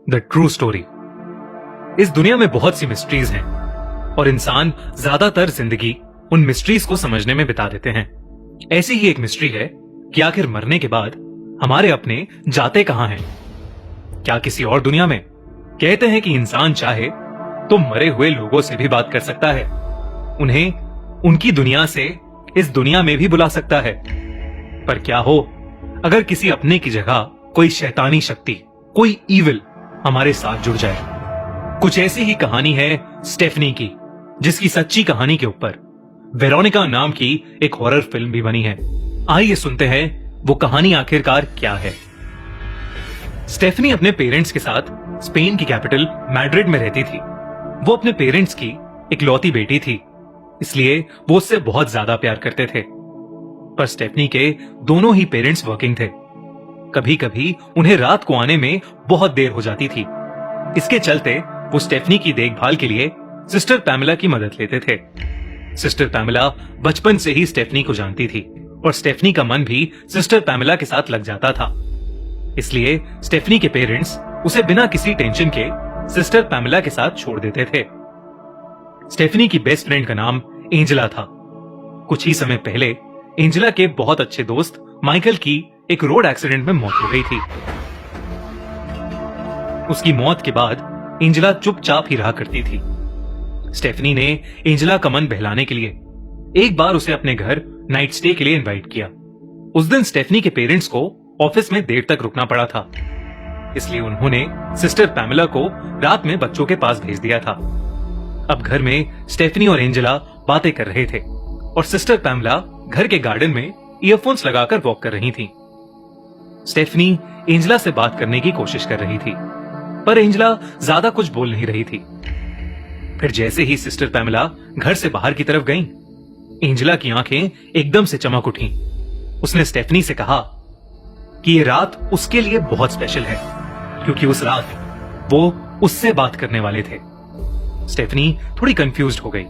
The true story. इस दुनिया में बहुत सी मिस्ट्रीज हैं और इंसान ज्यादातर जिंदगी उन मिस्ट्रीज को समझने में बिता देते हैं। ऐसी ही एक मिस्ट्री है कि आखिर मरने के बाद हमारे अपने जाते कहां हैं? क्या किसी और दुनिया में? कहते हैं कि इंसान चाहे तो मरे हुए लोगों से भी बात कर सकता है, उन्हें उनकी दुनिया से इस दुनिया में भी बुला सकता है। पर क्या हो अगर किसी अपने की जगह कोई शैतानी शक्ति, कोई ईविल हमारे साथ जुड़ जाए? कुछ ऐसी ही कहानी है स्टेफनी की, जिसकी सच्ची कहानी के ऊपर वेरोनिका नाम की एक हॉरर फिल्म भी बनी है। आइए सुनते हैं वो कहानी आखिरकार क्या है। स्टेफनी अपने पेरेंट्स के साथ स्पेन की कैपिटल मैड्रिड में रहती थी। वो अपने पेरेंट्स की इकलौती बेटी थी, इसलिए वो उससे बहुत ज्यादा प्यार करते थे। पर स्टेफनी के दोनों ही पेरेंट्स वर्किंग थे। कभी कभी उन्हें रात को आने में बहुत देर हो जाती थी। इसके चलते वो स्टेफनी की देखभाल के लिए सिस्टर पैमेला की मदद लेते थे। सिस्टर पैमेला बचपन से ही स्टेफनी को जानती थी और स्टेफनी का मन भी सिस्टर पैमेला के साथ लग जाता था। इसलिए स्टेफनी के पेरेंट्स उसे बिना किसी टेंशन के सिस्टर पैमेला के साथ छोड़ देते थे। स्टेफनी की बेस्ट फ्रेंड का नाम एंजेला था। कुछ ही समय पहले एंजेला के बहुत अच्छे दोस्त माइकल की एक रोड एक्सीडेंट में मौत हो गई थी। उसकी मौत के बाद एंजेला चुपचाप ही रहा करती थी। स्टेफनी ने एंजेला का मन बहलाने के लिए एक बार उसे अपने घर नाइट स्टे के लिए इनवाइट किया। उस दिन स्टेफनी के पेरेंट्स को ऑफिस में देर तक रुकना पड़ा था, इसलिए उन्होंने सिस्टर पैमेला को रात में बच्चों के पास भेज दिया था। अब घर में स्टेफनी और एंजेला बातें कर रहे थे और सिस्टर पैमेला घर के गार्डन में ईयरफोन्स लगाकर वॉक कर रही थी। स्टेफनी एंजेला से बात करने की कोशिश कर रही थी, पर एंजेला ज्यादा कुछ बोल नहीं रही थी। फिर जैसे ही सिस्टर पैमेला घर से बाहर की तरफ गईं, एंजेला की आंखें एकदम से चमक उठी। उसने स्टेफनी से कहा कि ये रात उसके लिए बहुत स्पेशल है, क्योंकि उस रात वो उससे बात करने वाले थे। स्टेफनी थोड़ी कंफ्यूज्ड हो गई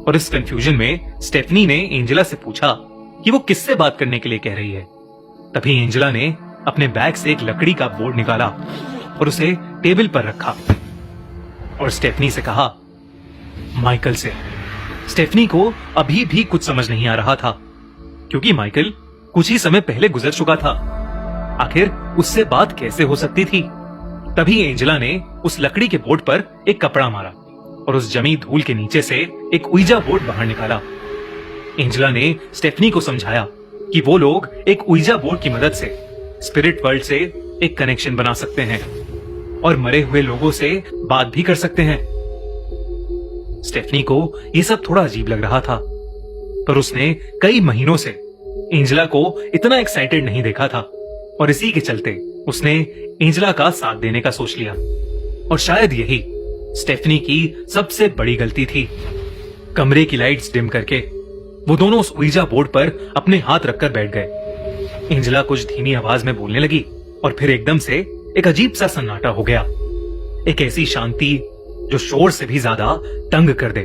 और इस कंफ्यूजन में स्टेफनी ने एंजेला से पूछा कि वो किससे बात करने के लिए कह रही है। तभी एंजेला ने अपने बैग से एक लकड़ी का बोर्ड निकाला और उसे टेबल पर रखा और स्टेफनी से कहा, माइकल से। स्टेफनी को अभी भी कुछ समझ नहीं आ रहा था, क्योंकि माइकल कुछ ही समय पहले गुजर चुका था। आखिर उससे बात कैसे हो सकती थी? तभी एंजेला ने उस लकड़ी के बोर्ड पर एक कपड़ा मारा और उस जमी धूल के नीचे से एक उइजा बोर्ड बाहर निकाला। एंजेला ने स्टेफनी को समझाया कि वो लोग एक उइजा बोर्ड की मदद से स्पिरिट वर्ल्ड से एक कनेक्शन बना सकते हैं और मरे हुए लोगों से बात भी कर सकते हैं। स्टेफनी को यह सब थोड़ा अजीब लग रहा था, पर उसने कई महीनों से एंजेला को इतना एक्साइटेड नहीं देखा था और इसी के चलते उसने एंजेला का साथ देने का सोच लिया। और शायद यही स्टेफनी की सबसे बड़ी गलती थी। कमरे की लाइट्स डिम करके वो दोनों उस उइजा बोर्ड पर अपने हाथ रखकर बैठ गए। एंजेला कुछ धीमी आवाज में बोलने लगी और फिर एकदम से एक अजीब सा सन्नाटा हो गया। एक ऐसी शांति जो शोर से भी ज्यादा तंग कर दे।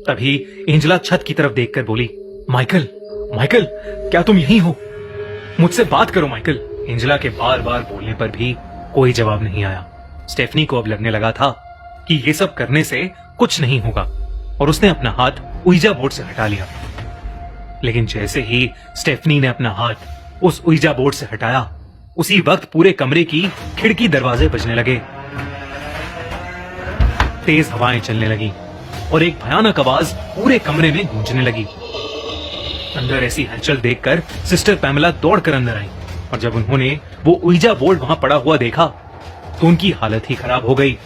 तभी एंजेला छत की तरफ देखकर बोली, माइकल, माइकल, क्या तुम यहीं हो? मुझसे बात करो माइकल। एंजेला के बार बार बोलने पर भी कोई जवाब नहीं आया। स्टेफनी को अब लगने लगा था कि ये सब करने से कुछ नहीं होगा और उसने अपना हाथ उइजा बोर्ड से हटा लिया। लेकिन जैसे ही स्टेफनी ने अपना हाथ उस उइजा बोर्ड से हटाया, उसी वक्त पूरे कमरे की खिड़की दरवाजे बजने लगे। तेज हवाएं चलने लगी और एक भयानक आवाज पूरे कमरे में गूंजने लगी। अंदर ऐसी हलचल देखकर सिस्टर पैमेला दौड़कर अंदर आई और जब उन्होंने वो उइजा बोर्ड वहां पड़ा हुआ देखा तो उनकी हालत ही खराब हो गई।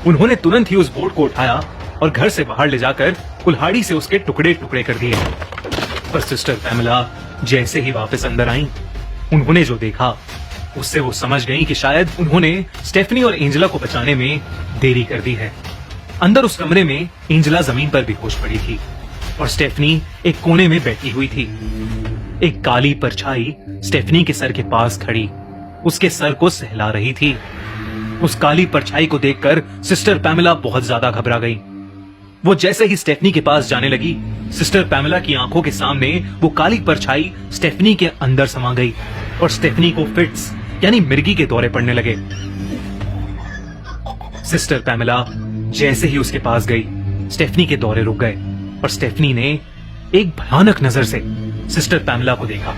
उन्होंने तुरंत ही उस बोर्ड को उठाया और घर से बाहर ले जाकर कुल्हाड़ी से उसके टुकड़े टुकड़े कर दिए। पर सिस्टर पैमेला जैसे ही वापस अंदर आई, उन्होंने जो देखा उससे वो समझ गई कि शायद उन्होंने स्टेफनी और एंजेला को बचाने में देरी कर दी है। अंदर उस कमरे में एंजेला जमीन पर बेहोश पड़ी थी और स्टेफनी एक कोने में बैठी हुई थी। एक काली परछाई स्टेफनी के सर के पास खड़ी उसके सर को सहला रही थी। उस काली परछाई को देखकर सिस्टर पैमेला बहुत ज्यादा घबरा गई। वो जैसे ही स्टेफनी के पास जाने लगी, सिस्टर पैमेला की आंखों के सामने वो काली परछाई स्टेफनी के अंदर समा गई और स्टेफनी को फिट्स यानी मिर्गी के दौरे पड़ने लगे। सिस्टर पैमेला जैसे ही उसके पास गई, स्टेफनी के दौरे रुक गए और स्टेफनी ने एक भयानक नजर से सिस्टर पैमेला को देखा।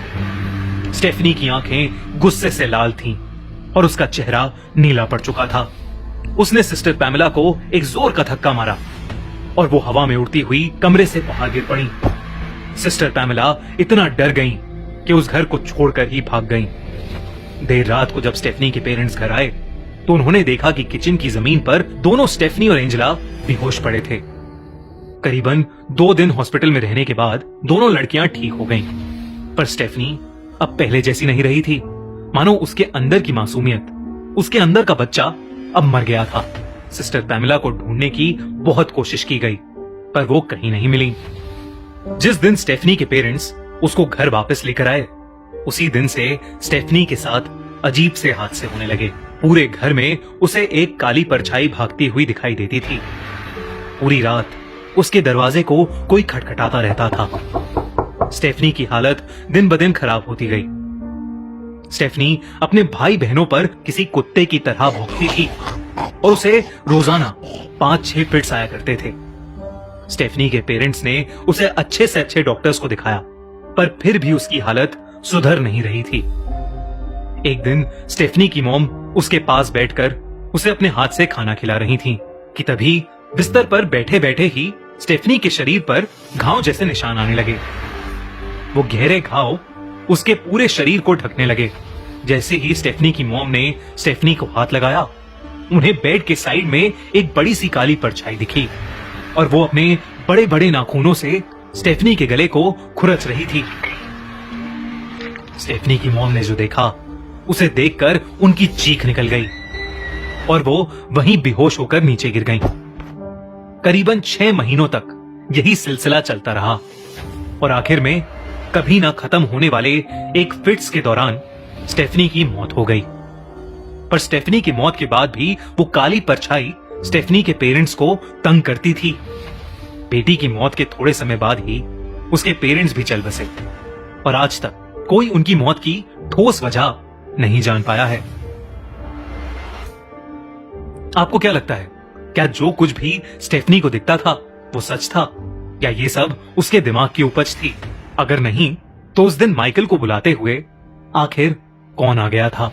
स्टेफनी की आंखें गुस्से से लाल थीं और उसका चेहरा नीला पड़ चुका था। उसने सिस्टर पैमेला को एक जोर का धक्का मारा और वो हवा में उड़ती हुई कमरे से बाहर गिर पड़ी। सिस्टर पैमेला इतना डर गईं कि उस घर को छोड़कर ही भाग गईं। देर रात को जब स्टेफनी के पेरेंट्स घर आए तो उन्होंने देखा कि किचन की जमीन पर दोनों स्टेफनी और एंजेला बेहोश पड़े थे। करीबन 2 दिन हॉस्पिटल में रहने के बाद दोनों लड़कियां ठीक हो गईं, पर स्टेफनी अब पहले जैसी नहीं रही थी। मानो उसके अंदर की मासूमियत, उसके अंदर का बच्चा अब मर गया था। सिस्टर पैमेला को ढूंढने की बहुत कोशिश की गई, पर वो कहीं नहीं मिली। जिस दिन स्टेफनी के पेरेंट्स उसको घर वापस लेकर आए, उसी दिन से स्टेफनी के साथ अजीब से हादसे होने लगे। पूरे घर में उसे एक काली परछाई भागती हुई दिखाई देती थी। पूरी रात उसके दरवाजे को कोई खटखटाता रहता था। स्टेफनी की हालत दिन ब दिन खराब होती गई। स्टेफनी अपने भाई बहनों पर किसी कुत्ते की तरह भौंकती थी और उसे रोजाना 5-6 फिट्स आया करते थे। स्टेफनी के पेरेंट्स ने उसे अच्छे से अच्छे डॉक्टर्स को दिखाया, पर फिर भी उसकी हालत सुधर नहीं रही थी। एक दिन स्टेफनी की मॉम उसके पास बैठकर उसे अपने हाथ से खाना खिला रही थी कि तभी बिस्तर पर बैठे बैठे ही स्टेफनी के शरीर पर घाव जैसे निशान आने लगे। वो गहरे घाव उसके पूरे शरीर को ढकने लगे। जैसे ही स्टेफनी की मॉम ने स्टेफनी को हाथ लगाया, उन्हें बेड के साइड में एक बड़ी सी काली परछाई दिखी और वो अपने बड़े बड़े नाखूनों से स्टेफनी के गले को खुरच रही थी। स्टेफनी की मॉम ने जो देखा, उसे देखकर उनकी चीख निकल गई और वो वहीं बेहोश होकर नीचे गिर गईं। करीबन 6 महीनों तक यही सिलसिला चलता रहा और आखिर में कभी ना खत्म होने वाले एक फिट्स के दौरान स्टेफनी की मौत हो गई। पर स्टेफनी की मौत के बाद भी वो काली परछाई स्टेफनी के पेरेंट्स को तंग करती थी। बेटी की मौत के थोड़े समय बाद ही उसके पेरेंट्स भी चल बसे और आज तक कोई उनकी मौत की ठोस वजह नहीं जान पाया है। आपको क्या लगता है, क्या जो कुछ भी स्टेफनी को दिखता था वो सच था, या ये सब उसके दिमाग की उपज थी? अगर नहीं, तो उस दिन माइकल को बुलाते हुए आखिर कौन आ गया था?